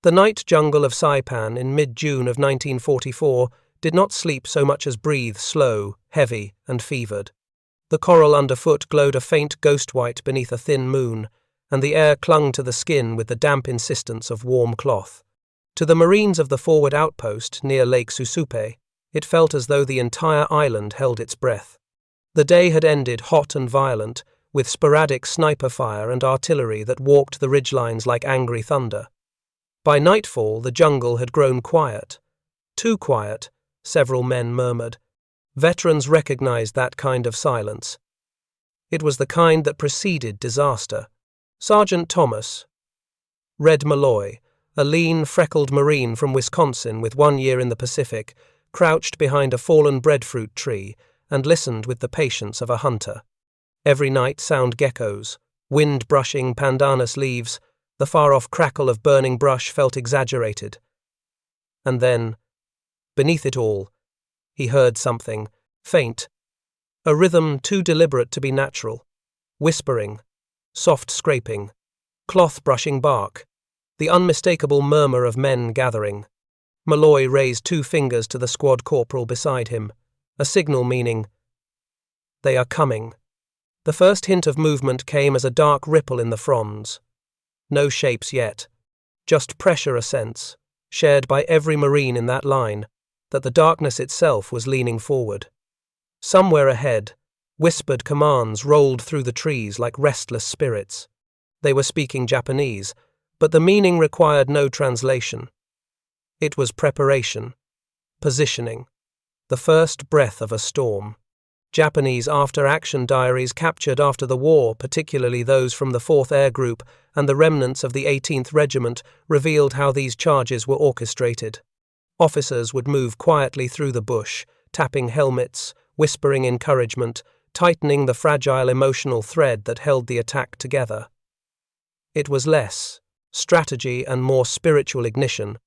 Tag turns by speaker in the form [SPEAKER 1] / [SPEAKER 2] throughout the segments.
[SPEAKER 1] The night jungle of Saipan in mid-June of 1944 did not sleep so much as breathe slow, heavy, and fevered. The coral underfoot glowed a faint ghost white beneath a thin moon, and the air clung to the skin with the damp insistence of warm cloth. To the Marines of the forward outpost near Lake Susupe, it felt as though the entire island held its breath. The day had ended hot and violent, with sporadic sniper fire and artillery that walked the ridgelines like angry thunder. By nightfall, the jungle had grown quiet. Too quiet, several men murmured. Veterans recognized that kind of silence. It was the kind that preceded disaster. Sergeant Thomas, Red Malloy, a lean, freckled Marine from Wisconsin with 1 year in the Pacific, crouched behind a fallen breadfruit tree and listened with the patience of a hunter. Every night sound geckos, wind brushing pandanus leaves, the far-off crackle of burning brush felt exaggerated. And then, beneath it all, he heard something, faint, a rhythm too deliberate to be natural, whispering, soft scraping, cloth brushing bark, the unmistakable murmur of men gathering. Malloy raised 2 fingers to the squad corporal beside him, a signal meaning, "They are coming." The first hint of movement came as a dark ripple in the fronds. No shapes yet, just pressure a sense, shared by every Marine in that line, that the darkness itself was leaning forward. Somewhere ahead, whispered commands rolled through the trees like restless spirits. They were speaking Japanese, but the meaning required no translation. It was preparation, positioning, the first breath of a storm. Japanese after-action diaries captured after the war, particularly those from the 4th Air Group and the remnants of the 18th Regiment, revealed how these charges were orchestrated. Officers would move quietly through the bush, tapping helmets, whispering encouragement, tightening the fragile emotional thread that held the attack together. It was less strategy and more spiritual ignition,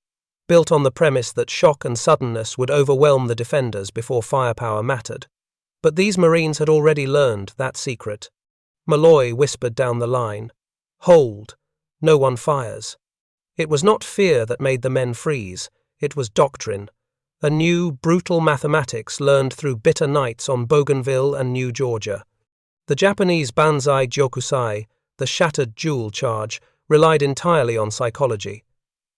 [SPEAKER 1] built on the premise that shock and suddenness would overwhelm the defenders before firepower mattered. But these Marines had already learned that secret. Malloy whispered down the line, "Hold, no one fires." It was not fear that made the men freeze, it was doctrine, a new, brutal mathematics learned through bitter nights on Bougainville and New Georgia. The Japanese Banzai gyokusai, the shattered jewel charge, relied entirely on psychology.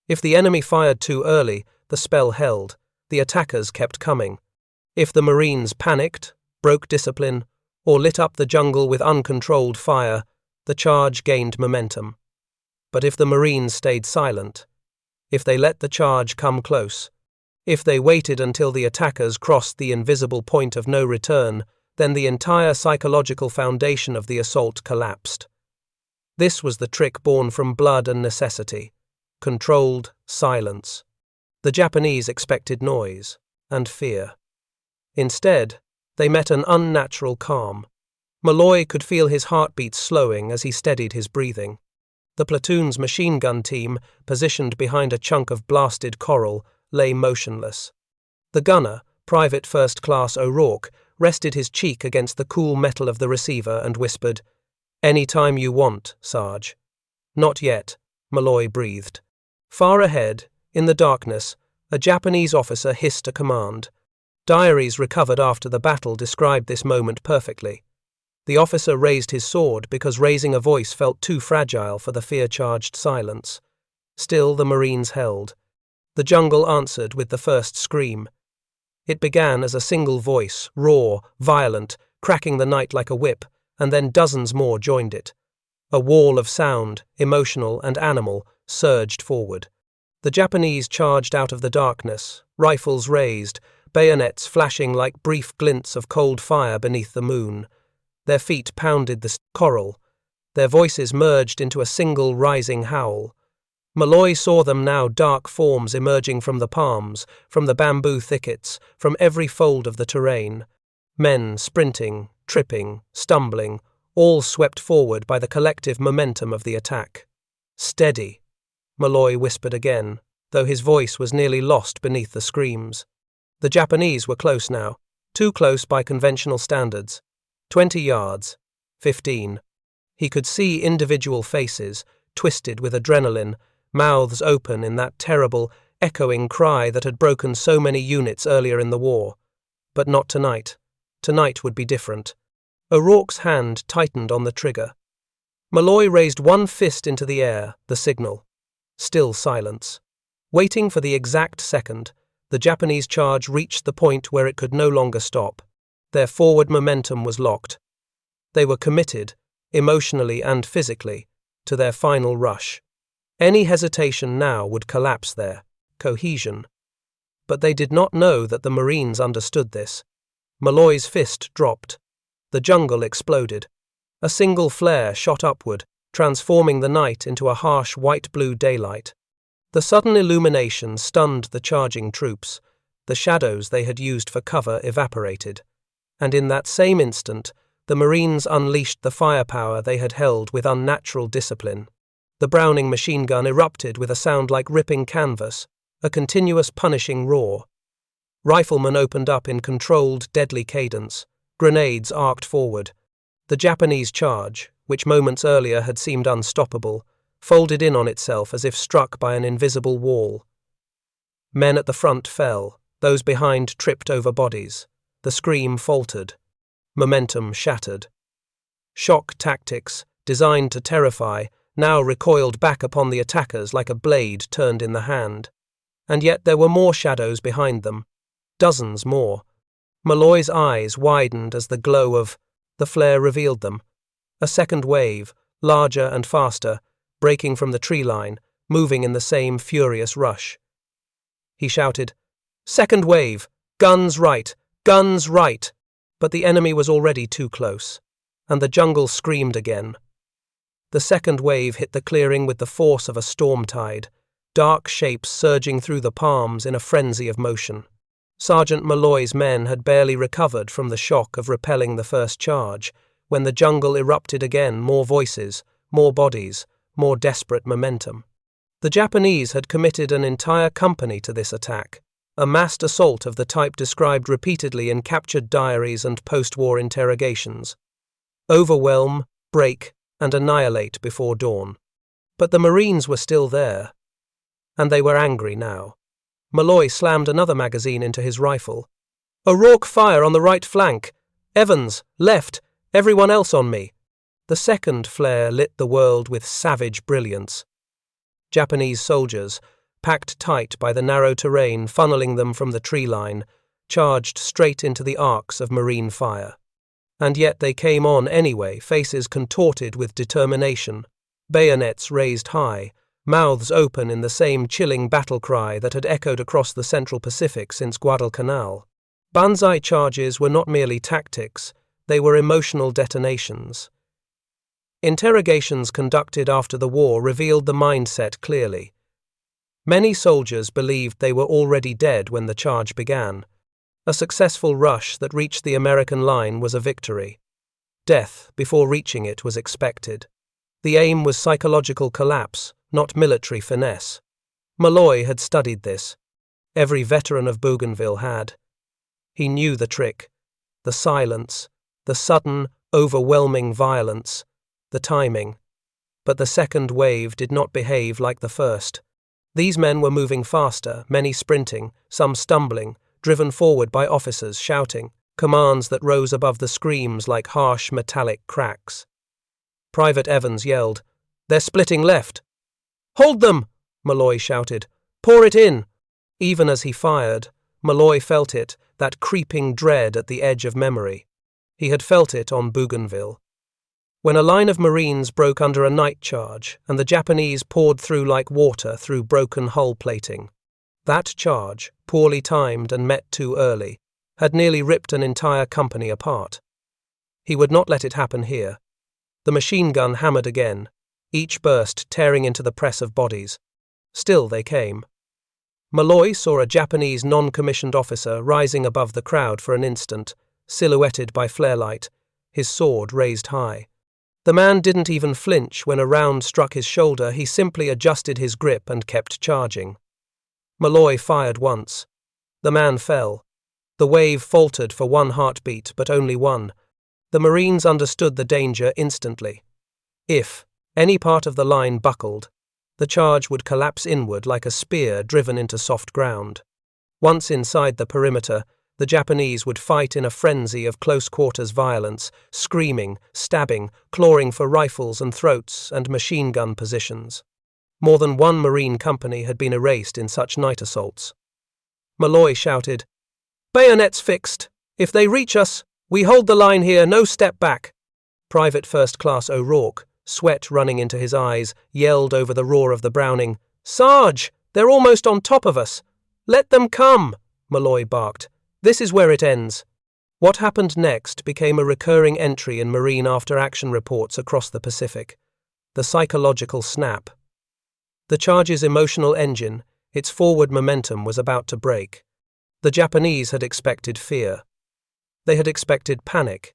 [SPEAKER 1] If the enemy fired too early, the spell held, the attackers kept coming. If the Marines panicked, broke discipline, or lit up the jungle with uncontrolled fire, the charge gained momentum. But if the Marines stayed silent, if they let the charge come close, if they waited until the attackers crossed the invisible point of no return, then the entire psychological foundation of the assault collapsed. This was the trick born from blood and necessity, controlled silence. The Japanese expected noise and fear. Instead, they met an unnatural calm. Malloy could feel his heartbeat slowing as he steadied his breathing. The platoon's machine gun team, positioned behind a chunk of blasted coral, lay motionless. The gunner, Private First Class O'Rourke, rested his cheek against the cool metal of the receiver and whispered, "Any time you want, Sarge." "Not yet," Malloy breathed. Far ahead, in the darkness, a Japanese officer hissed a command. Diaries recovered after the battle described this moment perfectly. The officer raised his sword because raising a voice felt too fragile for the fear-charged silence. Still the Marines held. The jungle answered with the first scream. It began as a single voice, raw, violent, cracking the night like a whip, and then dozens more joined it. A wall of sound, emotional and animal, surged forward. The Japanese charged out of the darkness, rifles raised, bayonets flashing like brief glints of cold fire beneath the moon. Their feet pounded the coral. Their voices merged into a single rising howl. Malloy saw them now, dark forms emerging from the palms, from the bamboo thickets, from every fold of the terrain. Men sprinting, tripping, stumbling, all swept forward by the collective momentum of the attack. "Steady," Malloy whispered again, though his voice was nearly lost beneath the screams. The Japanese were close now, too close by conventional standards. 20 yards, 15. He could see individual faces, twisted with adrenaline, mouths open in that terrible, echoing cry that had broken so many units earlier in the war. But not tonight. Tonight would be different. O'Rourke's hand tightened on the trigger. Malloy raised one fist into the air, the signal. Still silence. Waiting for the exact second, the Japanese charge reached the point where it could no longer stop. Their forward momentum was locked. They were committed, emotionally and physically, to their final rush. Any hesitation now would collapse their cohesion. But they did not know that the Marines understood this. Malloy's fist dropped. The jungle exploded. A single flare shot upward, transforming the night into a harsh white-blue daylight. The sudden illumination stunned the charging troops. The shadows they had used for cover evaporated. And in that same instant, the Marines unleashed the firepower they had held with unnatural discipline. The Browning machine gun erupted with a sound like ripping canvas, a continuous punishing roar. Riflemen opened up in controlled, deadly cadence. Grenades arced forward. The Japanese charge, which moments earlier had seemed unstoppable, folded in on itself as if struck by an invisible wall. Men at the front fell. Those behind tripped over bodies. The scream faltered. Momentum shattered. Shock tactics, designed to terrify, now recoiled back upon the attackers like a blade turned in the hand. And yet there were more shadows behind them. Dozens more. Malloy's eyes widened as the glow of the flare revealed them. A second wave, larger and faster, breaking from the tree line, moving in the same furious rush. He shouted, "Second wave! Guns right! Guns right!" But the enemy was already too close, and the jungle screamed again. The second wave hit the clearing with the force of a storm tide, dark shapes surging through the palms in a frenzy of motion. Sergeant Malloy's men had barely recovered from the shock of repelling the first charge, when the jungle erupted again, more voices, more bodies, more desperate momentum. The Japanese had committed an entire company to this attack, a massed assault of the type described repeatedly in captured diaries and post-war interrogations. Overwhelm, break, and annihilate before dawn. But the Marines were still there, and they were angry now. Malloy slammed another magazine into his rifle. "O'Rourke, fire on the right flank! Evans, left! Everyone else on me!" The second flare lit the world with savage brilliance. Japanese soldiers, packed tight by the narrow terrain funneling them from the tree line, charged straight into the arcs of Marine fire. And yet they came on anyway, faces contorted with determination, bayonets raised high, mouths open in the same chilling battle cry that had echoed across the Central Pacific since Guadalcanal. Banzai charges were not merely tactics, they were emotional detonations. Interrogations conducted after the war revealed the mindset clearly. Many soldiers believed they were already dead when the charge began. A successful rush that reached the American line was a victory. Death, before reaching it, was expected. The aim was psychological collapse, not military finesse. Malloy had studied this. Every veteran of Bougainville had. He knew the trick. The silence, the sudden, overwhelming violence, the timing. But the second wave did not behave like the first. These men were moving faster, many sprinting, some stumbling, driven forward by officers shouting, commands that rose above the screams like harsh metallic cracks. Private Evans yelled, "They're splitting left!" "Hold them!" Malloy shouted. "Pour it in!" Even as he fired, Malloy felt it, that creeping dread at the edge of memory. He had felt it on Bougainville. When a line of Marines broke under a night charge and the Japanese poured through like water through broken hull plating. That charge, poorly timed and met too early, had nearly ripped an entire company apart. He would not let it happen here. The machine gun hammered again, each burst tearing into the press of bodies. Still they came. Malloy saw a Japanese non-commissioned officer rising above the crowd for an instant, silhouetted by flare light, his sword raised high. The man didn't even flinch when a round struck his shoulder. He simply adjusted his grip and kept charging. Malloy fired once. The man fell. The wave faltered for one heartbeat, but only one. The Marines understood the danger instantly. If any part of the line buckled, The charge would collapse inward like a spear driven into soft ground. Once inside the perimeter, the Japanese would fight in a frenzy of close-quarters violence, screaming, stabbing, clawing for rifles and throats and machine gun positions. More than one Marine company had been erased in such night assaults. Malloy shouted, "Bayonets fixed! If they reach us, we hold the line here, no step back!" Private First Class O'Rourke, sweat running into his eyes, yelled over the roar of the Browning, "Sarge, they're almost on top of us! Let them come!" Malloy barked. "This is where it ends." What happened next became a recurring entry in Marine after-action reports across the Pacific. The psychological snap. The charge's emotional engine, its forward momentum, was about to break. The Japanese had expected fear. They had expected panic.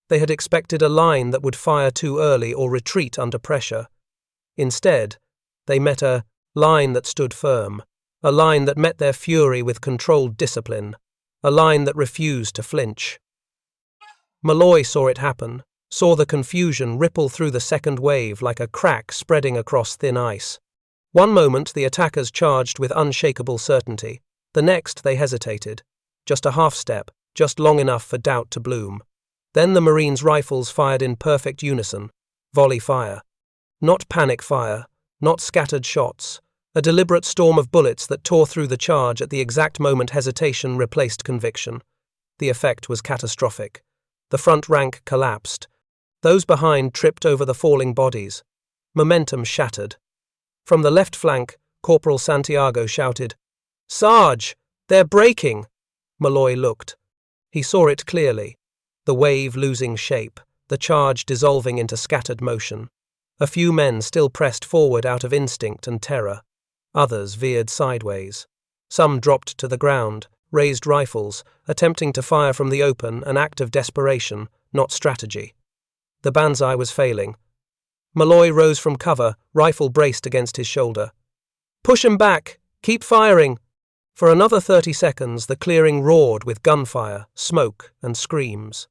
[SPEAKER 1] They had expected a line that would fire too early or retreat under pressure. Instead, they met a line that stood firm, a line that met their fury with controlled discipline, a line that refused to flinch. Malloy saw it happen, saw the confusion ripple through the second wave like a crack spreading across thin ice. One moment the attackers charged with unshakable certainty, the next they hesitated, just a half step, just long enough for doubt to bloom. Then the Marines' rifles fired in perfect unison, volley fire. Not panic fire, not scattered shots, a deliberate storm of bullets that tore through the charge at the exact moment hesitation replaced conviction. The effect was catastrophic. The front rank collapsed. Those behind tripped over the falling bodies. Momentum shattered. From the left flank, Corporal Santiago shouted, "Sarge, they're breaking!" Malloy looked. He saw it clearly. The wave losing shape, the charge dissolving into scattered motion. A few men still pressed forward out of instinct and terror. Others veered sideways. Some dropped to the ground, raised rifles, attempting to fire from the open, an act of desperation, not strategy. The Banzai was failing. Malloy rose from cover, rifle braced against his shoulder. "Push 'em back! Keep firing!" For another 30 seconds the clearing roared with gunfire, smoke, and screams.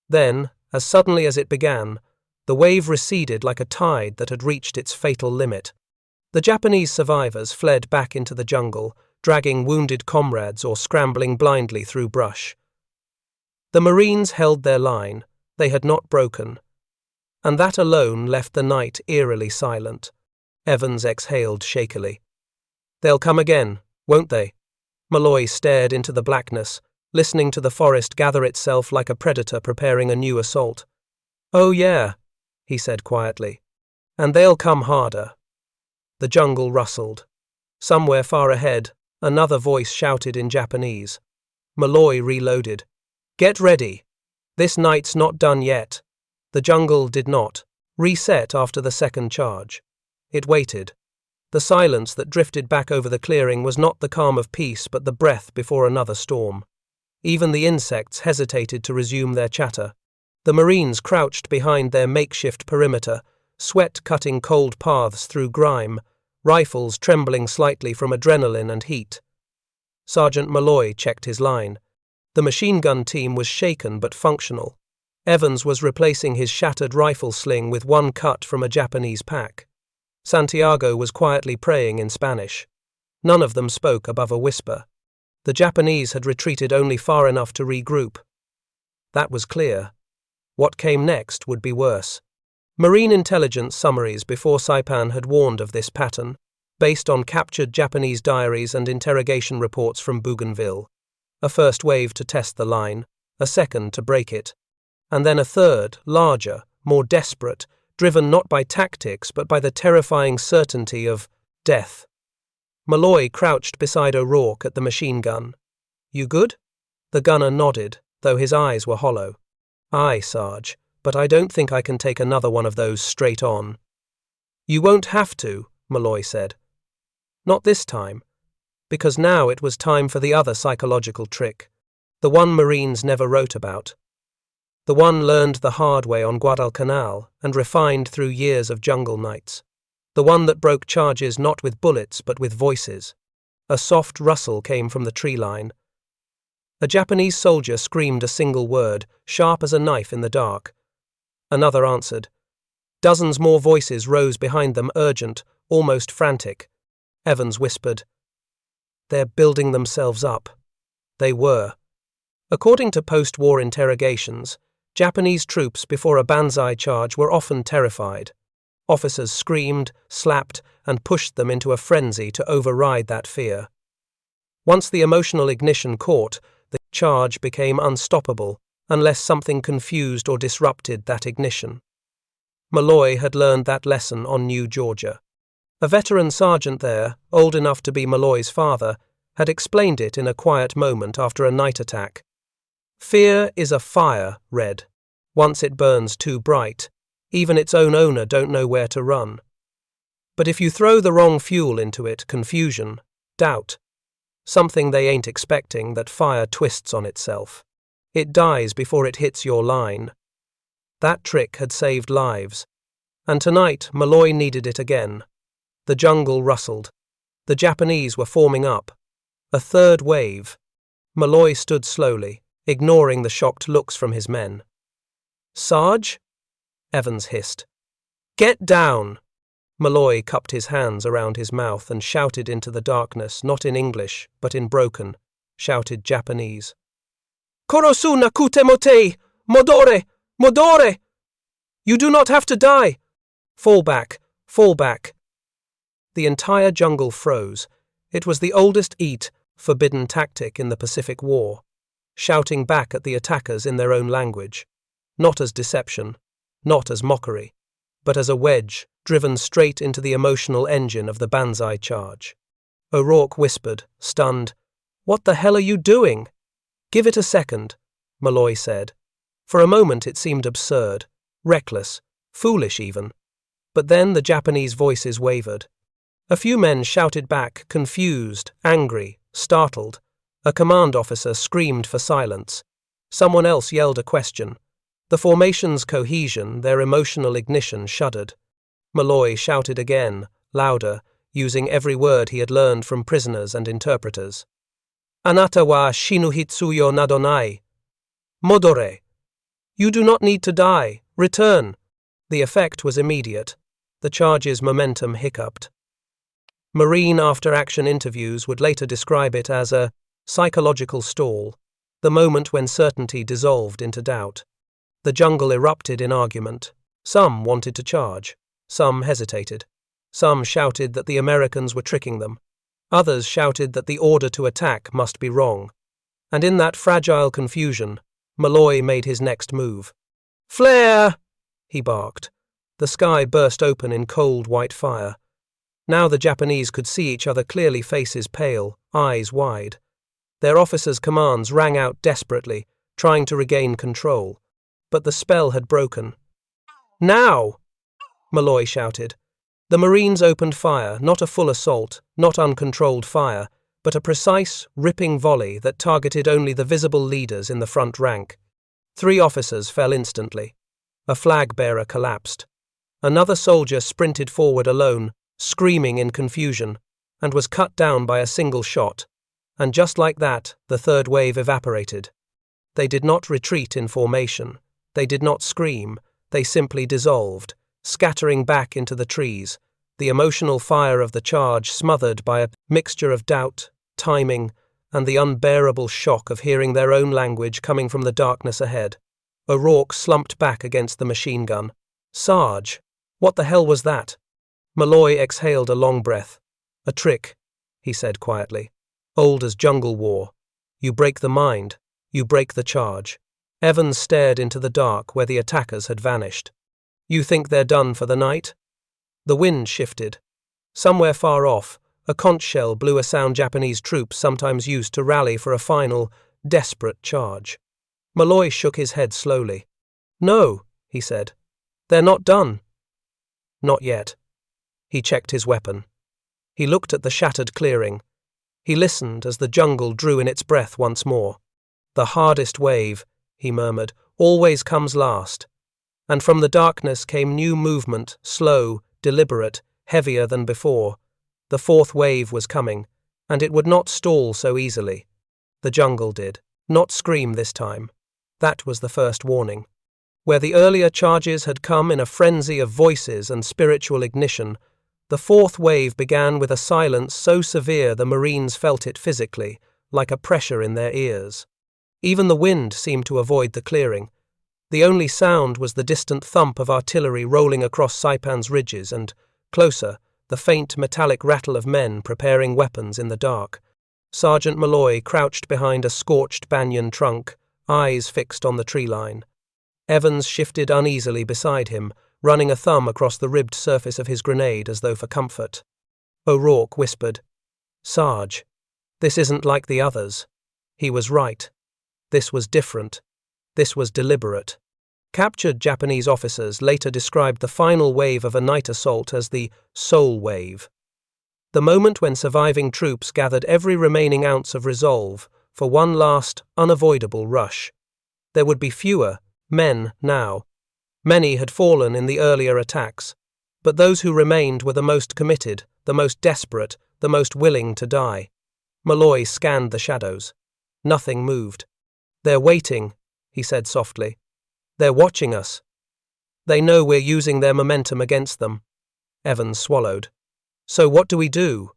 [SPEAKER 1] Then, as suddenly as it began, the wave receded like a tide that had reached its fatal limit. The Japanese survivors fled back into the jungle, dragging wounded comrades or scrambling blindly through brush. The Marines held their line. They had not broken. And that alone left the night eerily silent. Evans exhaled shakily. "They'll come again, won't they?" Malloy stared into the blackness, listening to the forest gather itself like a predator preparing a new assault. "Oh yeah," he said quietly. "And they'll come harder." The jungle rustled. Somewhere far ahead, another voice shouted in Japanese. Malloy reloaded. "Get ready. This night's not done yet." The jungle did not reset after the second charge. It waited. The silence that drifted back over the clearing was not the calm of peace but the breath before another storm. Even the insects hesitated to resume their chatter. The Marines crouched behind their makeshift perimeter, sweat cutting cold paths through grime, rifles trembling slightly from adrenaline and heat. Sergeant Malloy checked his line. The machine gun team was shaken but functional. Evans was replacing his shattered rifle sling with one cut from a Japanese pack. Santiago was quietly praying in Spanish. None of them spoke above a whisper. The Japanese had retreated only far enough to regroup. That was clear. What came next would be worse. Marine intelligence summaries before Saipan had warned of this pattern, based on captured Japanese diaries and interrogation reports from Bougainville. A first wave to test the line, a second to break it, and then a third, larger, more desperate, driven not by tactics but by the terrifying certainty of death. Malloy crouched beside O'Rourke at the machine gun. "You good?" The gunner nodded, though his eyes were hollow. "Aye, Sarge, but I don't think I can take another one of those straight on." "You won't have to," Malloy said. Not this time, because now it was time for the other psychological trick, the one Marines never wrote about. The one learned the hard way on Guadalcanal and refined through years of jungle nights. The one that broke charges not with bullets but with voices. A soft rustle came from the tree line. A Japanese soldier screamed a single word, sharp as a knife in the dark. Another answered. Dozens more voices rose behind them, urgent, almost frantic. Evans whispered, "They're building themselves up." They were. According to post-war interrogations, Japanese troops before a Banzai charge were often terrified. Officers screamed, slapped, and pushed them into a frenzy to override that fear. Once the emotional ignition caught, the charge became unstoppable unless something confused or disrupted that ignition. Malloy had learned that lesson on New Georgia. A veteran sergeant there, old enough to be Malloy's father, had explained it in a quiet moment after a night attack. "Fear is a fire, Red. Once it burns too bright, even its own owner don't know where to run. But if you throw the wrong fuel into it, confusion, doubt, something they ain't expecting, that fire twists on itself. It dies before it hits your line." That trick had saved lives. And tonight, Malloy needed it again. The jungle rustled. The Japanese were forming up. A third wave. Malloy stood slowly, ignoring the shocked looks from his men. "Sarge?" Evans hissed. "Get down!" Malloy cupped his hands around his mouth and shouted into the darkness, not in English, but in broken, shouted Japanese. "Korosu nakute mote! Modore! Modore! You do not have to die! Fall back! Fall back!" The entire jungle froze. It was the oldest forbidden tactic in the Pacific War, shouting back at the attackers in their own language, not as deception, not as mockery, but as a wedge driven straight into the emotional engine of the Banzai charge. O'Rourke whispered, stunned, "What the hell are you doing?" "Give it a second," Malloy said. For a moment it seemed absurd, reckless, foolish even. But then the Japanese voices wavered. A few men shouted back, confused, angry, startled. A command officer screamed for silence. Someone else yelled a question. The formation's cohesion, their emotional ignition, shuddered. Malloy shouted again, louder, using every word he had learned from prisoners and interpreters. "Anata wa shinuhitsu yo nadonai. Modore. You do not need to die. Return." The effect was immediate. The charge's momentum hiccuped. Marine after-action interviews would later describe it as a psychological stall, the moment when certainty dissolved into doubt. The jungle erupted in argument. Some wanted to charge. Some hesitated. Some shouted that the Americans were tricking them. Others shouted that the order to attack must be wrong. And in that fragile confusion, Malloy made his next move. "Flare!" he barked. The sky burst open in cold white fire. Now the Japanese could see each other clearly, faces pale, eyes wide. Their officers' commands rang out desperately, trying to regain control. But the spell had broken. "Now!" Malloy shouted. The Marines opened fire, not a full assault, not uncontrolled fire, but a precise, ripping volley that targeted only the visible leaders in the front rank. 3 officers fell instantly. A flag-bearer collapsed. Another soldier sprinted forward alone, screaming in confusion, and was cut down by a single shot. And just like that, the third wave evaporated. They did not retreat in formation. They did not scream. They simply dissolved, scattering back into the trees, the emotional fire of the charge smothered by a mixture of doubt, timing, and the unbearable shock of hearing their own language coming from the darkness ahead. O'Rourke slumped back against the machine gun. "Sarge, what the hell was that?" Malloy exhaled a long breath. "A trick," he said quietly. "Old as jungle war. You break the mind, you break the charge." Evans stared into the dark where the attackers had vanished. "You think they're done for the night?" The wind shifted. Somewhere far off, a conch shell blew a sound Japanese troops sometimes used to rally for a final, desperate charge. Malloy shook his head slowly. "No," he said. "They're not done." "Not yet." He checked his weapon. He looked at the shattered clearing. He listened as the jungle drew in its breath once more. "The hardest wave," he murmured, "always comes last." And from the darkness came new movement, slow, deliberate, heavier than before. The fourth wave was coming, and it would not stall so easily. The jungle did. Not scream this time. That was the first warning. Where the earlier charges had come in a frenzy of voices and spiritual ignition, The fourth wave began with a silence so severe the Marines felt it physically, like a pressure in their ears. Even the wind seemed to avoid the clearing. The only sound was the distant thump of artillery rolling across Saipan's ridges and, closer, the faint metallic rattle of men preparing weapons in the dark. Sergeant Malloy crouched behind a scorched banyan trunk, eyes fixed on the tree line. Evans shifted uneasily beside him, running a thumb across the ribbed surface of his grenade as though for comfort. O'Rourke whispered, "Sarge, this isn't like the others." He was right. This was different. This was deliberate. Captured Japanese officers later described the final wave of a night assault as the soul wave. The moment when surviving troops gathered every remaining ounce of resolve for one last, unavoidable rush. There would be fewer men now. Many had fallen in the earlier attacks, but those who remained were the most committed, the most desperate, the most willing to die. Malloy scanned the shadows. Nothing moved. "They're waiting," he said softly. "They're watching us. They know we're using their momentum against them." Evans swallowed. "So what do we do?"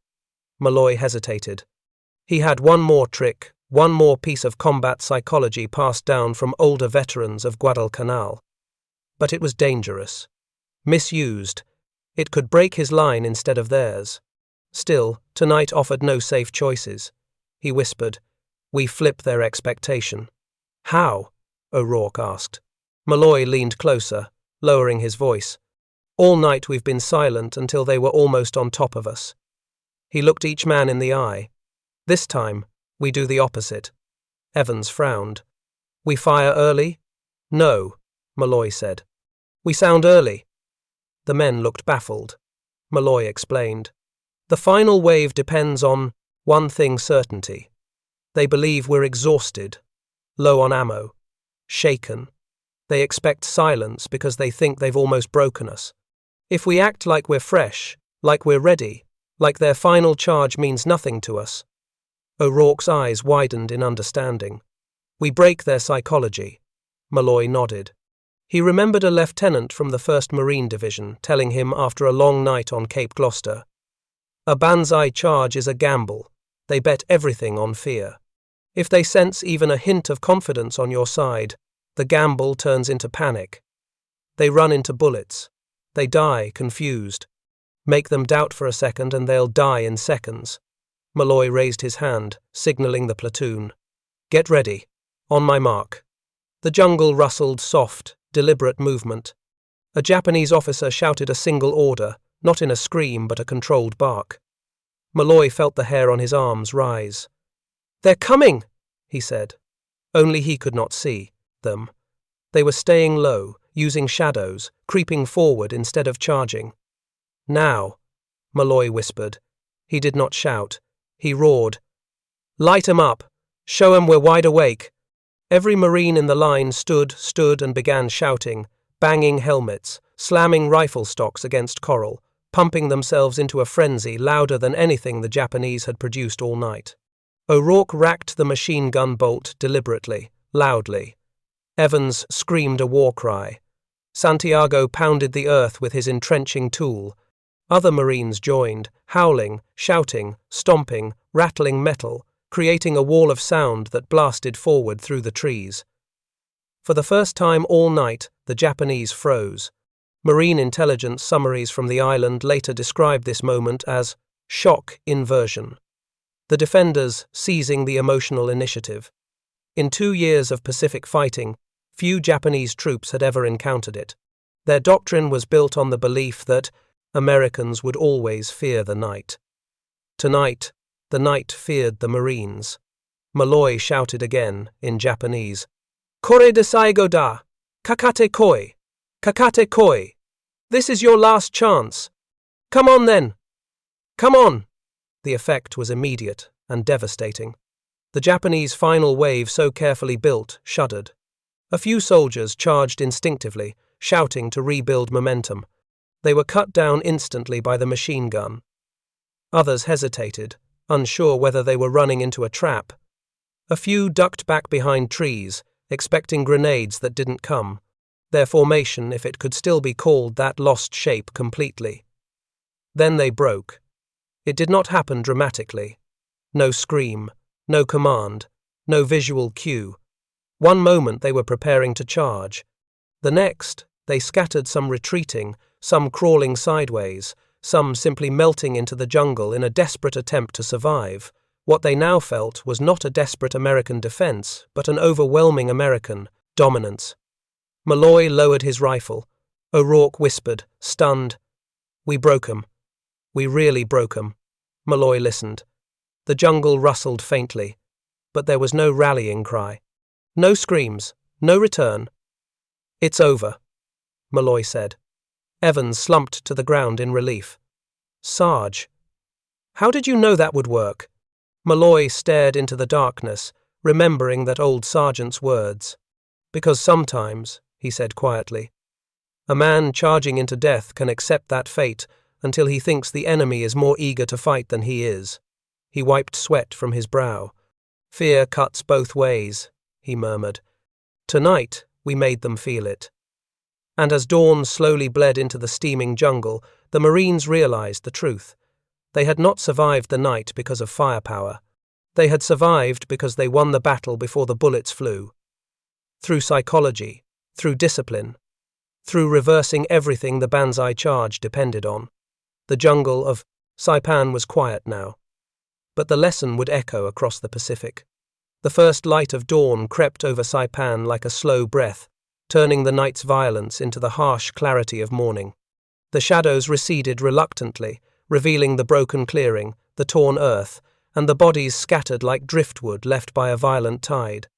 [SPEAKER 1] Malloy hesitated. He had one more trick, one more piece of combat psychology passed down from older veterans of Guadalcanal. But it was dangerous. Misused, it could break his line instead of theirs. Still, tonight offered no safe choices. He whispered, "We flip their expectation." "How?" O'Rourke asked. Malloy leaned closer, lowering his voice. "All night we've been silent until they were almost on top of us." He looked each man in the eye. "This time, we do the opposite." Evans frowned. "We fire early?" "No," Malloy said. "We sound early." The men looked baffled. Malloy explained. "The final wave depends on one thing certainty. They believe we're exhausted, low on ammo, shaken. They expect silence because they think they've almost broken us. If we act like we're fresh, like we're ready, like their final charge means nothing to us." O'Rourke's eyes widened in understanding. "We break their psychology." Malloy nodded. He remembered a lieutenant from the 1st Marine Division telling him after a long night on Cape Gloucester, "A Banzai charge is a gamble. They bet everything on fear. If they sense even a hint of confidence on your side, the gamble turns into panic. They run into bullets. They die confused. Make them doubt for a second and they'll die in seconds." Malloy raised his hand, signaling the platoon. "Get ready. On my mark." The jungle rustled soft, deliberate movement. A Japanese officer shouted a single order, not in a scream but a controlled bark. Malloy felt the hair on his arms rise. "They're coming," he said. Only he could not see them. They were staying low, using shadows, creeping forward instead of charging. "Now," Malloy whispered. He did not shout. He roared. "Light 'em up! Show 'em we're wide awake!" Every Marine in the line stood and began shouting, banging helmets, slamming rifle stocks against coral, pumping themselves into a frenzy louder than anything the Japanese had produced all night. O'Rourke racked the machine gun bolt deliberately, loudly. Evans screamed a war cry. Santiago pounded the earth with his entrenching tool. Other Marines joined, howling, shouting, stomping, rattling metal, creating a wall of sound that blasted forward through the trees. For the first time all night, the Japanese froze. Marine intelligence summaries from the island later described this moment as shock inversion. The defenders seizing the emotional initiative. In 2 years of Pacific fighting, few Japanese troops had ever encountered it. Their doctrine was built on the belief that Americans would always fear the night. Tonight, the night feared the Marines. Malloy shouted again, in Japanese, "Kore de saigo da! Kakate koi! Kakate koi! This is your last chance! Come on then! Come on!" The effect was immediate and devastating. The Japanese final wave, so carefully built, shuddered. A few soldiers charged instinctively, shouting to rebuild momentum. They were cut down instantly by the machine gun. Others hesitated, unsure whether they were running into a trap. A few ducked back behind trees, expecting grenades that didn't come. Their formation, if it could still be called that, lost shape completely. Then they broke. It did not happen dramatically. No scream, no command, no visual cue. One moment they were preparing to charge. The next, they scattered, some retreating, some crawling sideways, some simply melting into the jungle in a desperate attempt to survive. What they now felt was not a desperate American defense, but an overwhelming American dominance. Malloy lowered his rifle. O'Rourke whispered, stunned, "We broke 'em. We really broke 'em." Malloy listened. The jungle rustled faintly, but there was no rallying cry. No screams, no return. "It's over," Malloy said. Evans slumped to the ground in relief. "Sarge, how did you know that would work?" Malloy stared into the darkness, remembering that old sergeant's words. "Because sometimes," he said quietly, "a man charging into death can accept that fate until he thinks the enemy is more eager to fight than he is." He wiped sweat from his brow. "Fear cuts both ways," he murmured. "Tonight, we made them feel it." And as dawn slowly bled into the steaming jungle, the Marines realized the truth. They had not survived the night because of firepower. They had survived because they won the battle before the bullets flew. Through psychology, through discipline, through reversing everything the Banzai charge depended on. The jungle of Saipan was quiet now. But the lesson would echo across the Pacific. The first light of dawn crept over Saipan like a slow breath, turning the night's violence into the harsh clarity of morning. The shadows receded reluctantly, revealing the broken clearing, the torn earth, and the bodies scattered like driftwood left by a violent tide.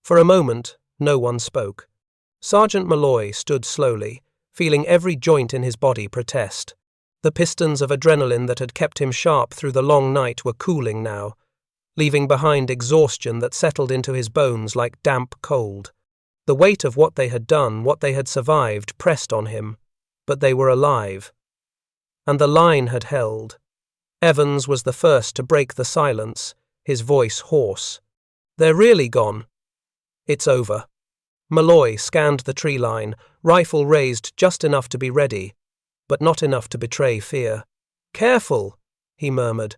[SPEAKER 1] For a moment, no one spoke. Sergeant Malloy stood slowly, feeling every joint in his body protest. The pistons of adrenaline that had kept him sharp through the long night were cooling now, leaving behind exhaustion that settled into his bones like damp cold. The weight of what they had done, what they had survived, pressed on him, but they were alive. And the line had held. Evans was the first to break the silence, his voice hoarse. "They're really gone." "It's over." Malloy scanned the tree line, rifle raised just enough to be ready, but not enough to betray fear. "Careful," he murmured.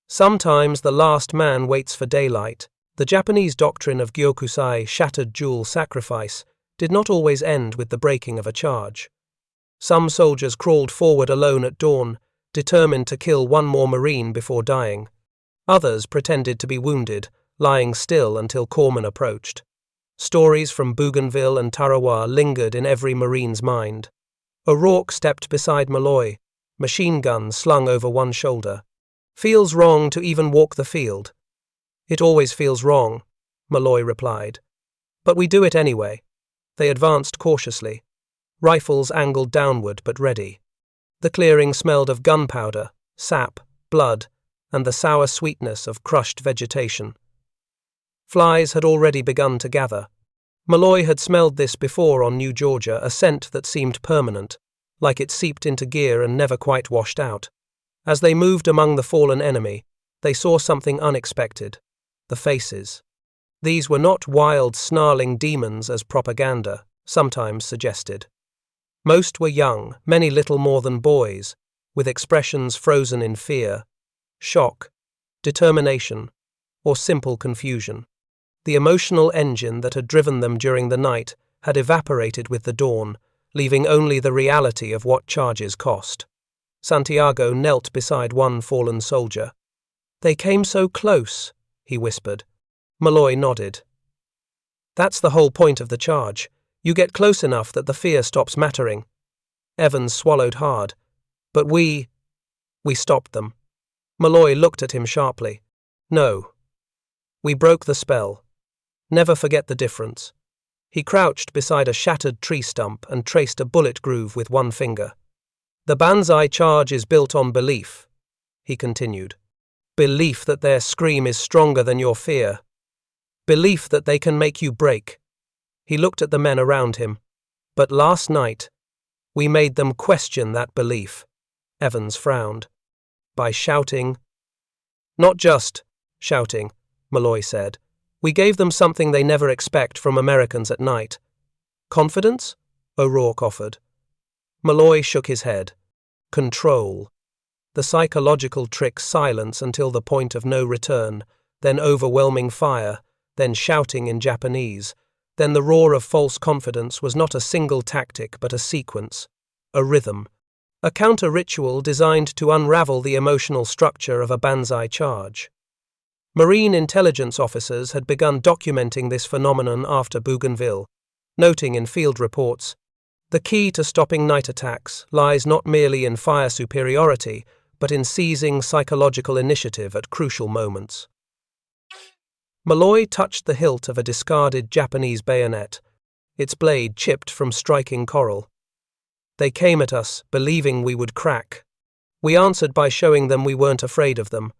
[SPEAKER 1] "Sometimes the last man waits for daylight." The Japanese doctrine of gyokusai, shattered dual sacrifice, did not always end with the breaking of a charge. Some soldiers crawled forward alone at dawn, determined to kill one more Marine before dying. Others pretended to be wounded, lying still until corpsmen approached. Stories from Bougainville and Tarawa lingered in every Marine's mind. O'Rourke stepped beside Malloy, machine gun slung over one shoulder. "Feels wrong to even walk the field." "It always feels wrong," Malloy replied. "But we do it anyway." They advanced cautiously, rifles angled downward but ready. The clearing smelled of gunpowder, sap, blood, and the sour sweetness of crushed vegetation. Flies had already begun to gather. Malloy had smelled this before on New Georgia, a scent that seemed permanent, like it seeped into gear and never quite washed out. As they moved among the fallen enemy, they saw something unexpected: the faces. These were not wild, snarling demons as propaganda sometimes suggested. Most were young, many little more than boys, with expressions frozen in fear, shock, determination, or simple confusion. The emotional engine that had driven them during the night had evaporated with the dawn, leaving only the reality of what charges cost. Santiago knelt beside one fallen soldier. "They came so close," he whispered. Malloy nodded. "That's the whole point of the charge. You get close enough that the fear stops mattering." Evans swallowed hard. "But we stopped them." Malloy looked at him sharply. "No. We broke the spell. Never forget the difference." He crouched beside a shattered tree stump and traced a bullet groove with one finger. "The Banzai charge is built on belief," he continued. "Belief that their scream is stronger than your fear. Belief that they can make you break." He looked at the men around him. "But last night, we made them question that belief." Evans frowned. "By shouting?" "Not just shouting," Malloy said. "We gave them something they never expect from Americans at night." "Confidence?" O'Rourke offered. Malloy shook his head. "Control." The psychological trick silence until the point of no return, then overwhelming fire, then shouting in Japanese, then the roar of false confidence was not a single tactic but a sequence, a rhythm, a counter-ritual designed to unravel the emotional structure of a Banzai charge. Marine intelligence officers had begun documenting this phenomenon after Bougainville, noting in field reports, "The key to stopping night attacks lies not merely in fire superiority, but in seizing psychological initiative at crucial moments." Malloy touched the hilt of a discarded Japanese bayonet, its blade chipped from striking coral. "They came at us, believing we would crack. We answered by showing them we weren't afraid of them,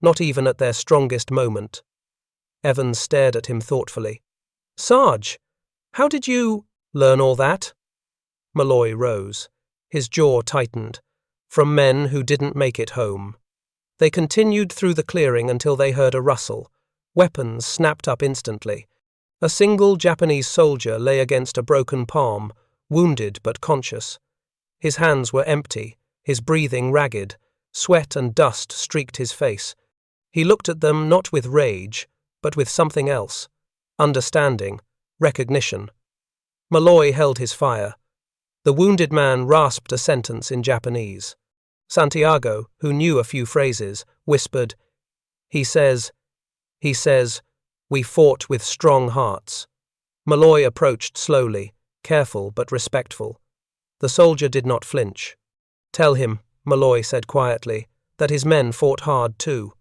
[SPEAKER 1] not even at their strongest moment." Evans stared at him thoughtfully. "Sarge, how did you learn all that?" Malloy rose. His jaw tightened. "From men who didn't make it home." They continued through the clearing until they heard a rustle. Weapons snapped up instantly. A single Japanese soldier lay against a broken palm, wounded but conscious. His hands were empty, his breathing ragged. Sweat and dust streaked his face. He looked at them not with rage, but with something else. Understanding, recognition. Malloy held his fire. The wounded man rasped a sentence in Japanese. Santiago, who knew a few phrases, whispered, He says, we fought with strong hearts." Malloy approached slowly, careful but respectful. The soldier did not flinch. "Tell him," Malloy said quietly, "that his men fought hard too."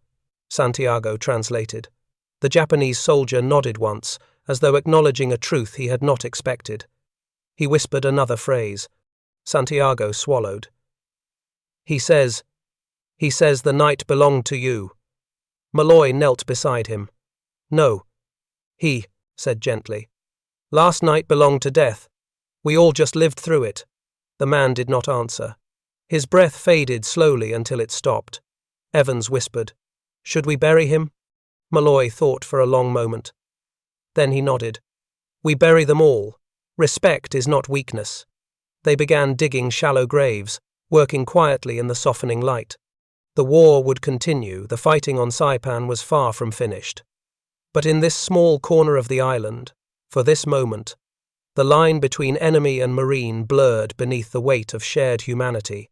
[SPEAKER 1] Santiago translated. The Japanese soldier nodded once, as though acknowledging a truth he had not expected. He whispered another phrase. Santiago swallowed. He says the night belonged to you." Malloy knelt beside him. "No," he said gently. "Last night belonged to death. We all just lived through it." The man did not answer. His breath faded slowly until it stopped. Evans whispered, "Should we bury him?" Malloy thought for a long moment. Then he nodded. "We bury them all. Respect is not weakness." They began digging shallow graves, working quietly in the softening light. The war would continue. The fighting on Saipan was far from finished. But in this small corner of the island, for this moment, the line between enemy and marine blurred beneath the weight of shared humanity.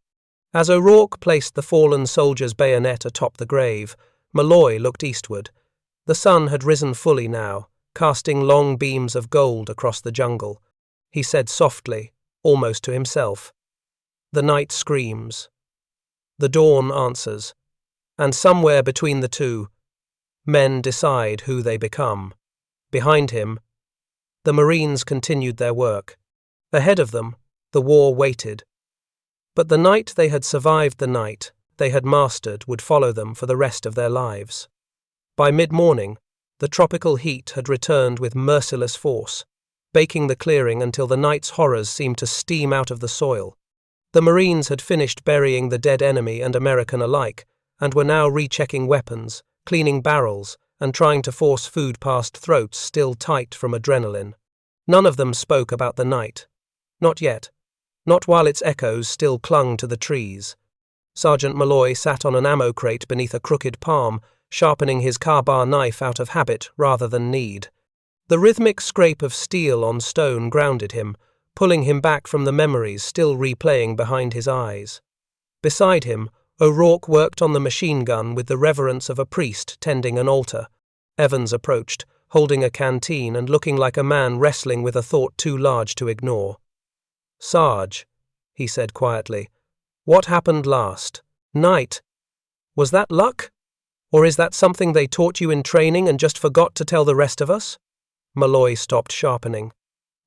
[SPEAKER 1] As O'Rourke placed the fallen soldier's bayonet atop the grave, Malloy looked eastward. The sun had risen fully now, casting long beams of gold across the jungle. He said softly, almost to himself, "The night screams. The dawn answers. And somewhere between the two, men decide who they become." Behind him, the Marines continued their work. Ahead of them, the war waited. But the night they had survived, the night they had mastered, would follow them for the rest of their lives. By mid-morning, the tropical heat had returned with merciless force, baking the clearing until the night's horrors seemed to steam out of the soil. The Marines had finished burying the dead enemy and American alike, and were now rechecking weapons, cleaning barrels, and trying to force food past throats still tight from adrenaline. None of them spoke about the night. Not yet. Not while its echoes still clung to the trees. Sergeant Malloy sat on an ammo crate beneath a crooked palm, sharpening his Ka-Bar knife out of habit rather than need. The rhythmic scrape of steel on stone grounded him, pulling him back from the memories still replaying behind his eyes. Beside him, O'Rourke worked on the machine gun with the reverence of a priest tending an altar. Evans approached, holding a canteen and looking like a man wrestling with a thought too large to ignore. "Sarge," he said quietly, "what happened last night? Was that luck? Or is that something they taught you in training and just forgot to tell the rest of us?" Malloy stopped sharpening.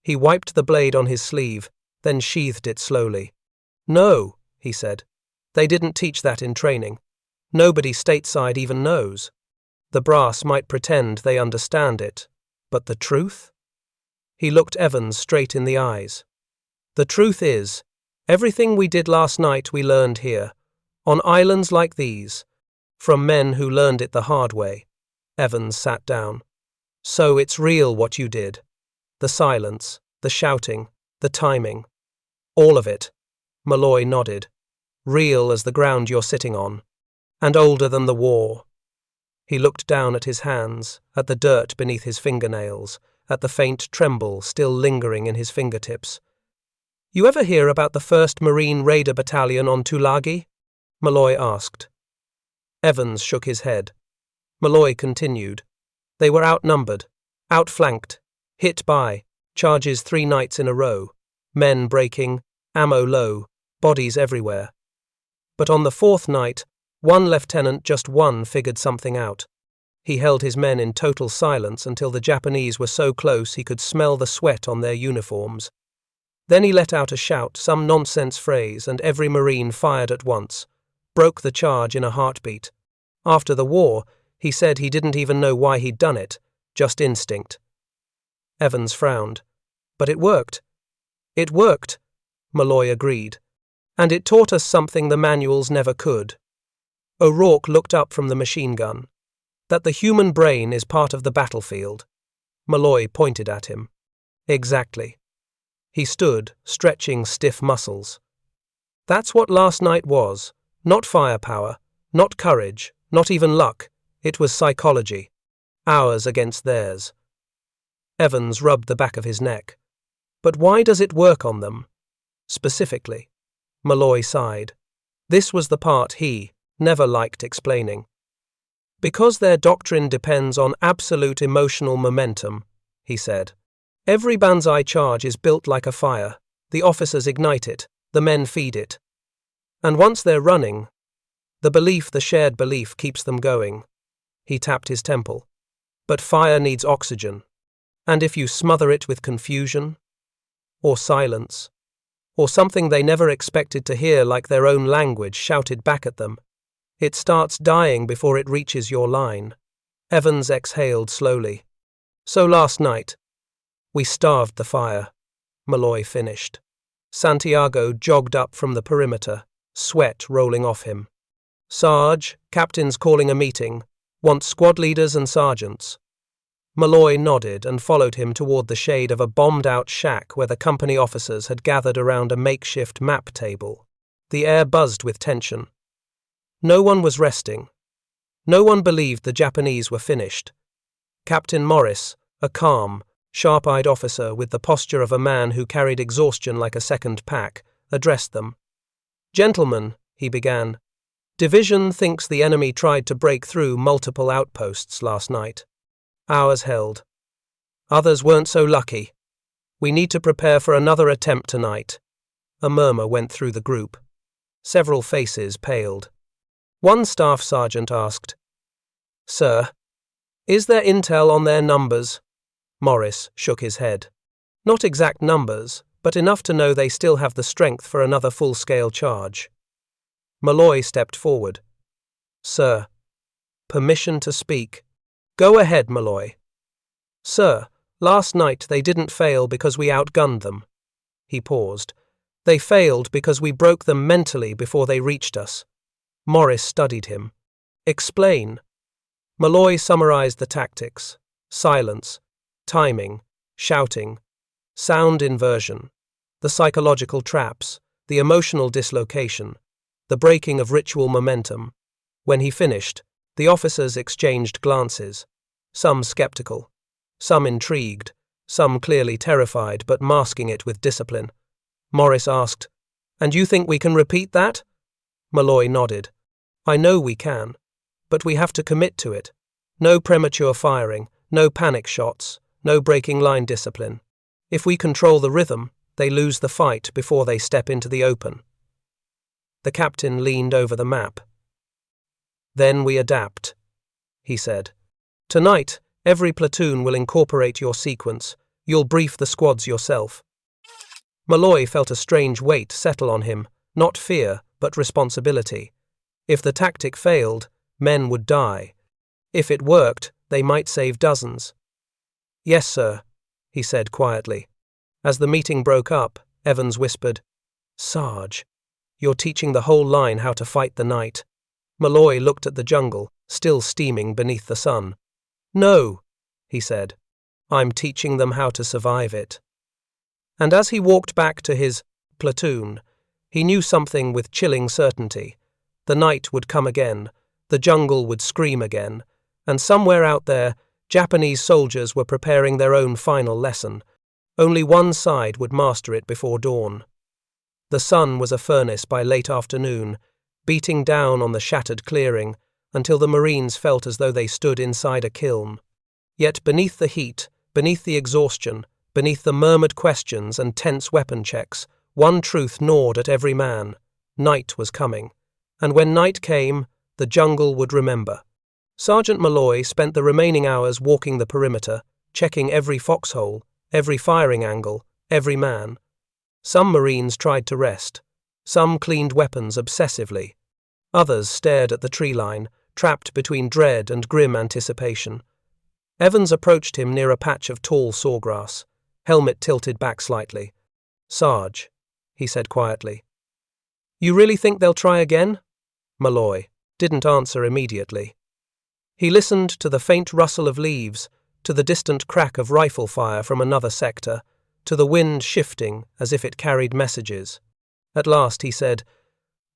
[SPEAKER 1] He wiped the blade on his sleeve, then sheathed it slowly. "No," he said. "They didn't teach that in training. Nobody stateside even knows. The brass might pretend they understand it, but the truth?" He looked Evans straight in the eyes. "The truth is, everything we did last night we learned here, on islands like these, from men who learned it the hard way." Evans sat down. "So it's real what you did. The silence, the shouting, the timing. All of it." Malloy nodded. real as the ground you're sitting on, and older than the war. He looked down at his hands, at the dirt beneath his fingernails, at the faint tremble still lingering in his fingertips. You ever hear about the 1st Marine Raider Battalion on Tulagi? Malloy asked. Evans shook his head. Malloy continued. They were outnumbered, outflanked, hit by, charges 3 nights in a row, men breaking, ammo low, bodies everywhere. But on the 4th night, one lieutenant, just one, figured something out. He held his men in total silence until the Japanese were so close he could smell the sweat on their uniforms. Then he let out a shout, some nonsense phrase, and every Marine fired at once, broke the charge in a heartbeat. After the war, he said he didn't even know why he'd done it, just instinct. Evans frowned. But it worked. It worked, Malloy agreed. And it taught us something the manuals never could. O'Rourke looked up from the machine gun. That the human brain is part of the battlefield. Malloy pointed at him. Exactly. He stood, stretching stiff muscles. That's what last night was. Not firepower, not courage, not even luck. It was psychology. Ours against theirs. Evans rubbed the back of his neck. But why does it work on them? Specifically. Malloy sighed. This was the part he never liked explaining. Because their doctrine depends on absolute emotional momentum, he said. Every Banzai charge is built like a fire. The officers ignite it, the men feed it. And once they're running, the shared belief keeps them going. He tapped his temple. But fire needs oxygen. And if you smother it with confusion, or silence, or something they never expected to hear like their own language shouted back at them, it starts dying before it reaches your line. Evans exhaled slowly. So last night, we starved the fire, Malloy finished. Santiago jogged up from the perimeter, sweat rolling off him. Sarge, captain's calling a meeting. Want squad leaders and sergeants. Malloy nodded and followed him toward the shade of a bombed-out shack where the company officers had gathered around a makeshift map table. The air buzzed with tension. No one was resting. No one believed the Japanese were finished. Captain Morris, a calm, sharp-eyed officer with the posture of a man who carried exhaustion like a second pack, addressed them. Gentlemen, he began, Division thinks the enemy tried to break through multiple outposts last night. Ours held. Others weren't so lucky. We need to prepare for another attempt tonight. A murmur went through the group. Several faces paled. One staff sergeant asked, Sir, is there intel on their numbers? Morris shook his head. Not exact numbers, but enough to know they still have the strength for another full-scale charge. Malloy stepped forward. Sir, permission to speak. Go ahead, Malloy. Sir, last night they didn't fail because we outgunned them. He paused. They failed because we broke them mentally before they reached us. Morris studied him. Explain. Malloy summarized the tactics. Silence, timing, shouting, sound inversion, the psychological traps, the emotional dislocation, the breaking of ritual momentum. When he finished, the officers exchanged glances, some skeptical, some intrigued, some clearly terrified but masking it with discipline. Morris asked, And you think we can repeat that? Malloy nodded. I know we can, but we have to commit to it. No premature firing, no panic shots, no breaking line discipline. If we control the rhythm, they lose the fight before they step into the open. The captain leaned over the map. Then we adapt, he said. Tonight, every platoon will incorporate your sequence. You'll brief the squads yourself. Malloy felt a strange weight settle on him, not fear, but responsibility. If the tactic failed, men would die. If it worked, they might save dozens. Yes, sir, he said quietly. As the meeting broke up, Evans whispered, Sarge, you're teaching the whole line how to fight the night. Malloy looked at the jungle, still steaming beneath the sun. No, he said. I'm teaching them how to survive it. And as he walked back to his platoon, He knew something with chilling certainty. The night would come again, the jungle would scream again, and somewhere out there, Japanese soldiers were preparing their own final lesson. Only one side would master it before dawn. The sun was a furnace by late afternoon, beating down on the shattered clearing until the Marines felt as though they stood inside a kiln. Yet beneath the heat, beneath the exhaustion, beneath the murmured questions and tense weapon checks, one truth gnawed at every man. Night was coming. And when night came, the jungle would remember. Sergeant Malloy spent the remaining hours walking the perimeter, checking every foxhole, every firing angle, every man. Some Marines tried to rest. Some cleaned weapons obsessively. Others stared at the tree line, trapped between dread and grim anticipation. Evans approached him near a patch of tall sawgrass, helmet tilted back slightly. "Sarge," he said quietly. "You really think they'll try again?" Malloy didn't answer immediately. He listened to the faint rustle of leaves, to the distant crack of rifle fire from another sector, to the wind shifting as if it carried messages. At last he said,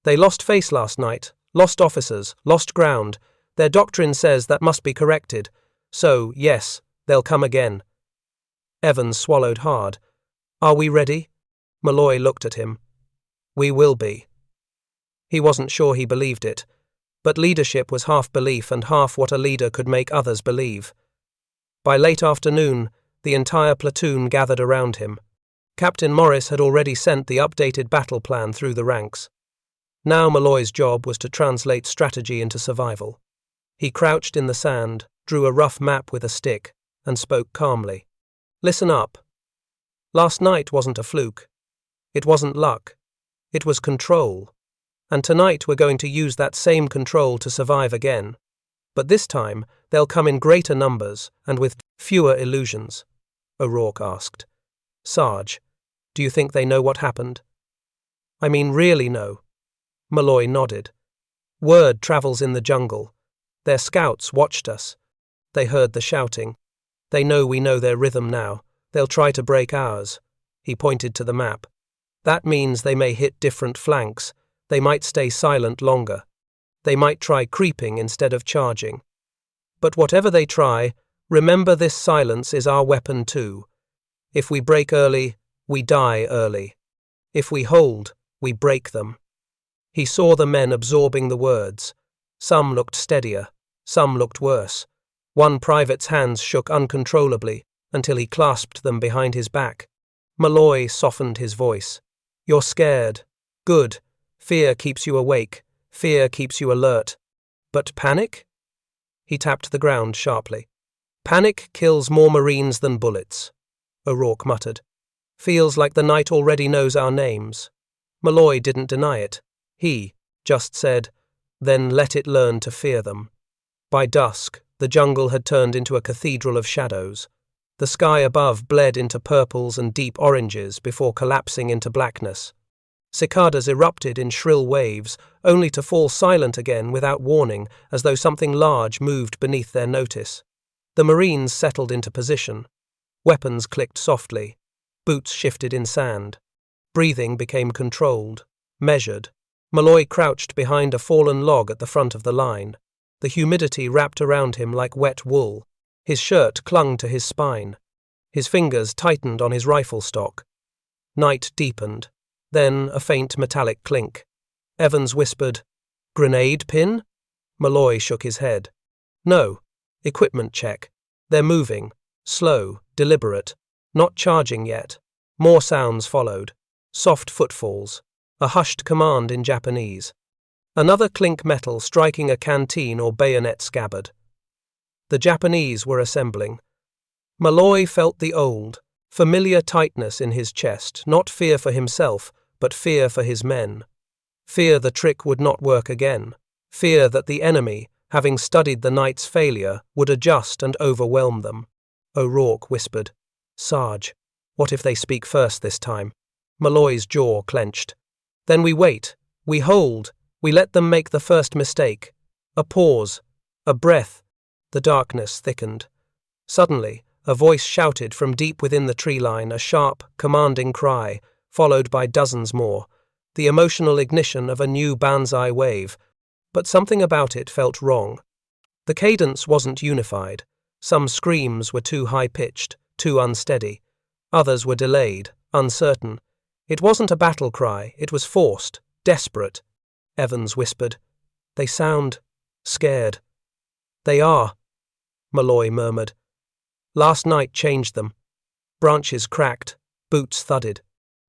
[SPEAKER 1] "They lost face last night, lost officers, lost ground. Their doctrine says that must be corrected. So, yes, they'll come again." Evans swallowed hard. "Are we ready?" Malloy looked at him. "We will be." He wasn't sure he believed it, but leadership was half belief and half what a leader could make others believe. By late afternoon, the entire platoon gathered around him. Captain Morris had already sent the updated battle plan through the ranks. Now Malloy's job was to translate strategy into survival. He crouched in the sand, drew a rough map with a stick, and spoke calmly. "Listen up. Last night wasn't a fluke. It wasn't luck. It was control. And tonight we're going to use that same control to survive again. But this time, they'll come in greater numbers and with fewer illusions." O'Rourke asked. "Sarge, do you think they know what happened?" "I mean really know." Malloy nodded. "Word travels in the jungle. Their scouts watched us. They heard the shouting. They know we know their rhythm now. They'll try to break ours." He pointed to the map. "That means they may hit different flanks. They might stay silent longer. They might try creeping instead of charging. But whatever they try, remember this silence is our weapon too. If we break early, we die early. If we hold, we break them." He saw the men absorbing the words. Some looked steadier, some looked worse. One private's hands shook uncontrollably until he clasped them behind his back. Malloy softened his voice. "You're scared. Good. Fear keeps you awake. Fear keeps you alert. But panic?" He tapped the ground sharply. "Panic kills more Marines than bullets," O'Rourke muttered. "Feels like the night already knows our names." Malloy didn't deny it. He just said, "Then let it learn to fear them." By dusk, the jungle had turned into a cathedral of shadows. The sky above bled into purples and deep oranges before collapsing into blackness. Cicadas erupted in shrill waves, only to fall silent again without warning, as though something large moved beneath their notice. The Marines settled into position. Weapons clicked softly. Boots shifted in sand. Breathing became controlled, measured. Malloy crouched behind a fallen log at the front of the line. The humidity wrapped around him like wet wool. His shirt clung to his spine. His fingers tightened on his rifle stock. Night deepened. Then a faint metallic clink. Evans whispered, "Grenade pin?" Malloy shook his head. "No. Equipment check. They're moving. Slow, deliberate. Not charging yet." More sounds followed. Soft footfalls. A hushed command in Japanese. Another clink metal striking a canteen or bayonet scabbard. The Japanese were assembling. Malloy felt the old, familiar tightness in his chest, not fear for himself, but fear for his men. Fear the trick would not work again. Fear that the enemy, having studied the night's failure, would adjust and overwhelm them. O'Rourke whispered, "Sarge, what if they speak first this time?" Malloy's jaw clenched. "Then we wait. We hold. We let them make the first mistake." A pause. A breath. The darkness thickened. Suddenly, a voice shouted from deep within the tree line, a sharp, commanding cry, followed by dozens more. the emotional ignition of a new Banzai wave, but something about it felt wrong. The cadence wasn't unified. Some screams were too high-pitched, too unsteady. Others were delayed, uncertain. It wasn't a battle cry, it was forced, desperate. Evans whispered. "They sound scared." "They are," Malloy murmured. "Last night changed them." Branches cracked, boots thudded.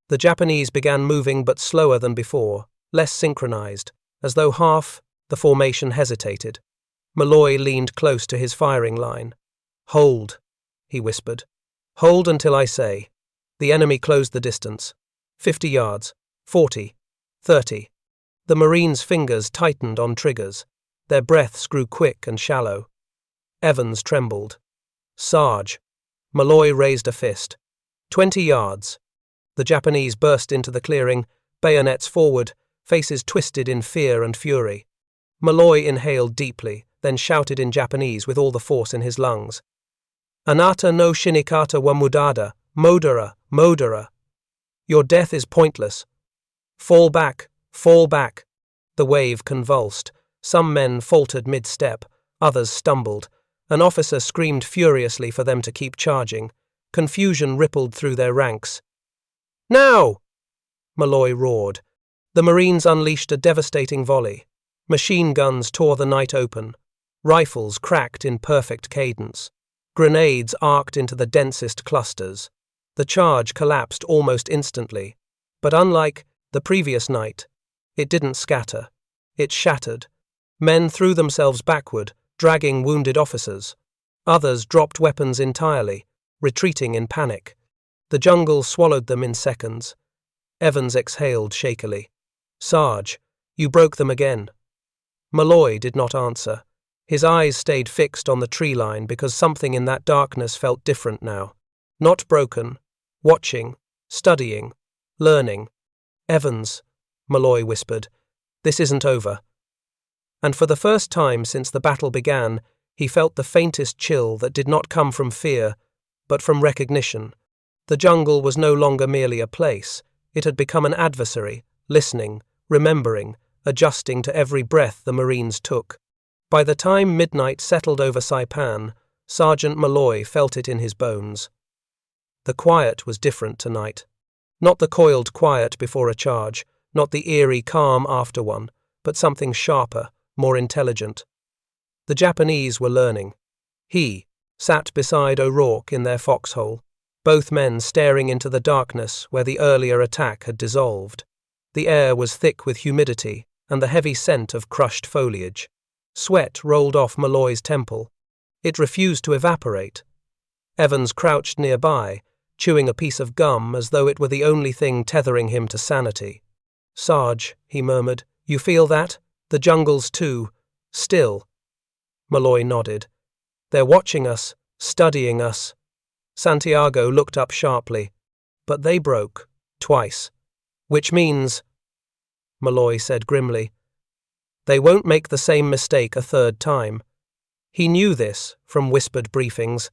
[SPEAKER 1] The Japanese began moving but slower than before, less synchronized, as though half the formation hesitated. Malloy leaned close to his firing line. "Hold," he whispered. "Hold until I say." The enemy closed the distance. 50 yards, 40, 30. The Marines' fingers tightened on triggers. Their breaths grew quick and shallow. Evans trembled. "Sarge." Malloy raised a fist. 20 yards. The Japanese burst into the clearing, bayonets forward, faces twisted in fear and fury. Malloy inhaled deeply, then shouted in Japanese with all the force in his lungs. "Anata no shinikata wa mudada, modera, modera." Your death is pointless. Fall back, fall back. The wave convulsed. Some men faltered mid-step, others stumbled. An officer screamed furiously for them to keep charging. Confusion rippled through their ranks. "Now!" Malloy roared. The Marines unleashed a devastating volley. Machine guns tore the night open. Rifles cracked in perfect cadence. Grenades arced into the densest clusters. The charge collapsed almost instantly, but unlike the previous night, it didn't scatter. It shattered. Men threw themselves backward, dragging wounded officers. Others dropped weapons entirely, retreating in panic. The jungle swallowed them in seconds. Evans exhaled shakily. "Sarge, you broke them again." Malloy did not answer. His eyes stayed fixed on the tree line because something in that darkness felt different now. Not broken, watching, studying, learning. "Evans," Malloy whispered, "this isn't over." And for the first time since the battle began, he felt the faintest chill that did not come from fear, but from recognition. The jungle was no longer merely a place. It had become an adversary, listening, remembering, adjusting to every breath the Marines took. By the time midnight settled over Saipan, Sergeant Malloy felt it in his bones. The quiet was different tonight. Not the coiled quiet before a charge, not the eerie calm after one, but something sharper, more intelligent. The Japanese were learning. He sat beside O'Rourke in their foxhole, both men staring into the darkness where the earlier attack had dissolved. The air was thick with humidity and the heavy scent of crushed foliage. Sweat rolled off Malloy's temple. It refused to evaporate. Evans crouched nearby, chewing a piece of gum as though it were the only thing tethering him to sanity. "Sarge," he murmured, "you feel that? The jungle's too still." Malloy nodded. "They're watching us, studying us." Santiago looked up sharply. "But they broke, twice. Which means," Malloy said grimly, "they won't make the same mistake a third time." He knew this from whispered briefings,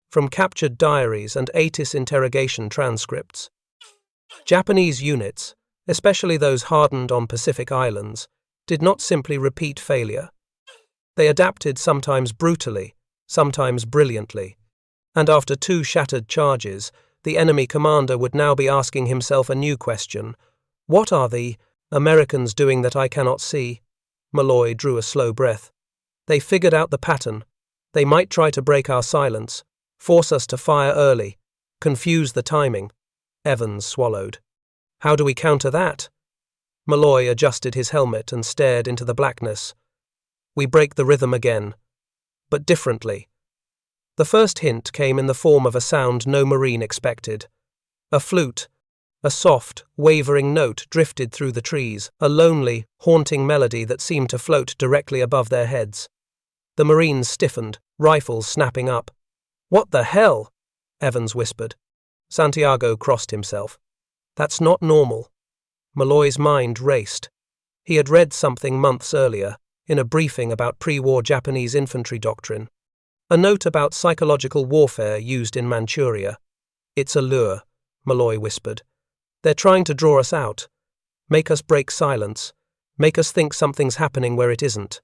[SPEAKER 1] from captured diaries and ATIS interrogation transcripts. Japanese units, especially those hardened on Pacific islands, did not simply repeat failure. They adapted sometimes brutally, sometimes brilliantly. And after 2 shattered charges, the enemy commander would now be asking himself a new question. What are the Americans doing that I cannot see? Malloy drew a slow breath. They figured out the pattern. They might try to break our silence, force us to fire early, confuse the timing. Evans swallowed. How do we counter that? Malloy adjusted his helmet and stared into the blackness. We break the rhythm again, but differently. The first hint came in the form of a sound no Marine expected. A flute, a soft, wavering note drifted through the trees, a lonely, haunting melody that seemed to float directly above their heads. The Marines stiffened, rifles snapping up. "What the hell?" Evans whispered. Santiago crossed himself. "That's not normal." Malloy's mind raced. He had read something months earlier, in a briefing about pre-war Japanese infantry doctrine. A note about psychological warfare used in Manchuria. "It's a lure," Malloy whispered. "They're trying to draw us out. Make us break silence. Make us think something's happening where it isn't.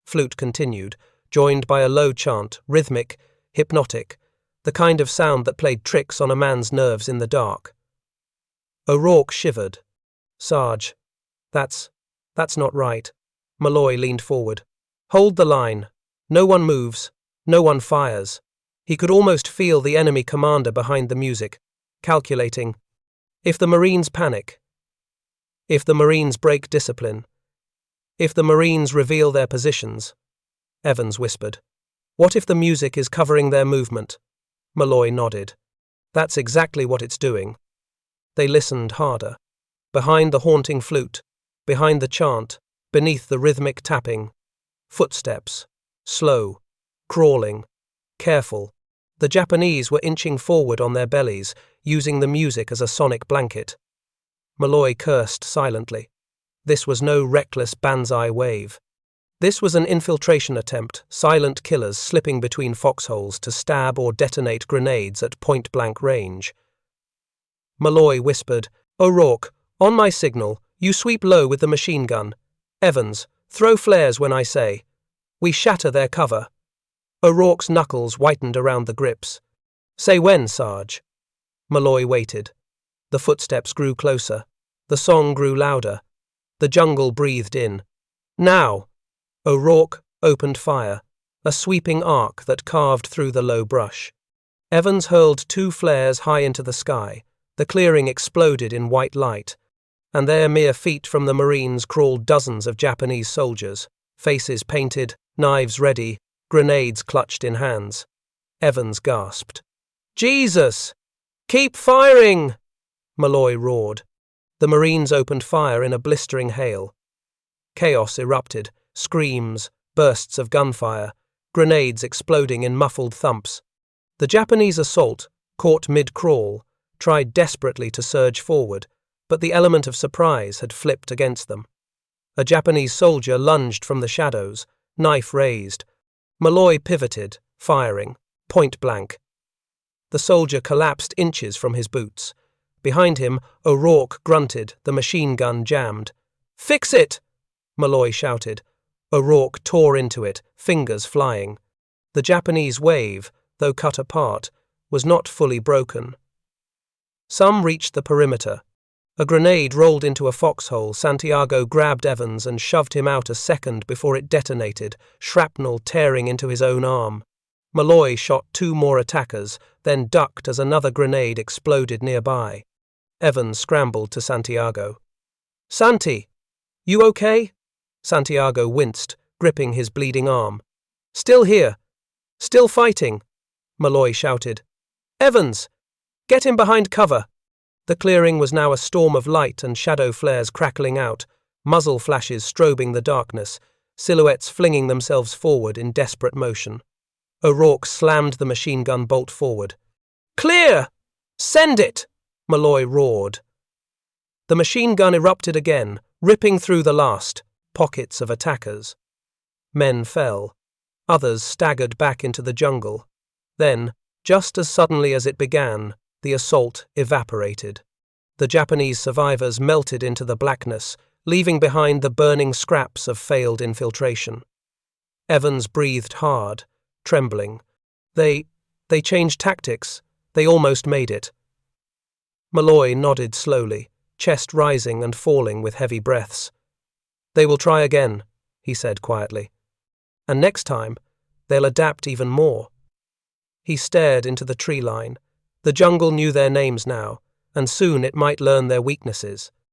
[SPEAKER 1] Flute continued, joined by a low chant, rhythmic, hypnotic, the kind of sound that played tricks on a man's nerves in the dark. O'Rourke shivered. Sarge, that's not right. Malloy leaned forward. Hold the line. No one moves. No one fires. He could almost feel the enemy commander behind the music, calculating. If the Marines panic. If the Marines break discipline. If the Marines reveal their positions. Evans whispered. What if the music is covering their movement? Malloy nodded. That's exactly what it's doing. They listened harder. Behind the haunting flute, behind the chant, beneath the rhythmic tapping. Footsteps. Slow. Crawling. Careful. The Japanese were inching forward on their bellies, using the music as a sonic blanket. Malloy cursed silently. This was no reckless Banzai wave. This was an infiltration attempt, silent killers slipping between foxholes to stab or detonate grenades at point-blank range. Malloy whispered, O'Rourke, on my signal, you sweep low with the machine gun. Evans, throw flares when I say. We shatter their cover. O'Rourke's knuckles whitened around the grips. Say when, Sarge. Malloy waited. The footsteps grew closer. The song grew louder. The jungle breathed in. Now! O'Rourke opened fire, a sweeping arc that carved through the low brush. Evans hurled 2 flares high into the sky. The clearing exploded in white light, and there mere feet from the Marines crawled dozens of Japanese soldiers, faces painted, knives ready, grenades clutched in hands. Evans gasped. Jesus! Keep firing! Malloy roared. The Marines opened fire in a blistering hail. Chaos erupted, screams, bursts of gunfire, grenades exploding in muffled thumps. The Japanese assault, caught mid-crawl, tried desperately to surge forward, but the element of surprise had flipped against them. A Japanese soldier lunged from the shadows, knife raised. Malloy pivoted, firing, point blank. The soldier collapsed inches from his boots. Behind him, O'Rourke grunted, the machine gun jammed. Fix it! Malloy shouted. O'Rourke tore into it, fingers flying. The Japanese wave, though cut apart, was not fully broken. Some reached the perimeter. A grenade rolled into a foxhole. Santiago grabbed Evans and shoved him out a second before it detonated, shrapnel tearing into his own arm. Malloy shot 2 more attackers, then ducked as another grenade exploded nearby. Evans scrambled to Santiago. Santi, you okay? Santiago winced, gripping his bleeding arm. Still here. Still fighting, Malloy shouted. Evans! Get him behind cover! The clearing was now a storm of light and shadow flares crackling out, muzzle flashes strobing the darkness, silhouettes flinging themselves forward in desperate motion. O'Rourke slammed the machine gun bolt forward. Clear! Send it! Malloy roared. The machine gun erupted again, ripping through the last pockets of attackers. Men fell. Others staggered back into the jungle. Then, just as suddenly as it began, the assault evaporated. The Japanese survivors melted into the blackness, leaving behind the burning scraps of failed infiltration. Evans breathed hard, trembling. They changed tactics. They almost made it. Malloy nodded slowly, chest rising and falling with heavy breaths. They will try again, he said quietly. And next time, they'll adapt even more. He stared into the tree line. The jungle knew their names now, and soon it might learn their weaknesses.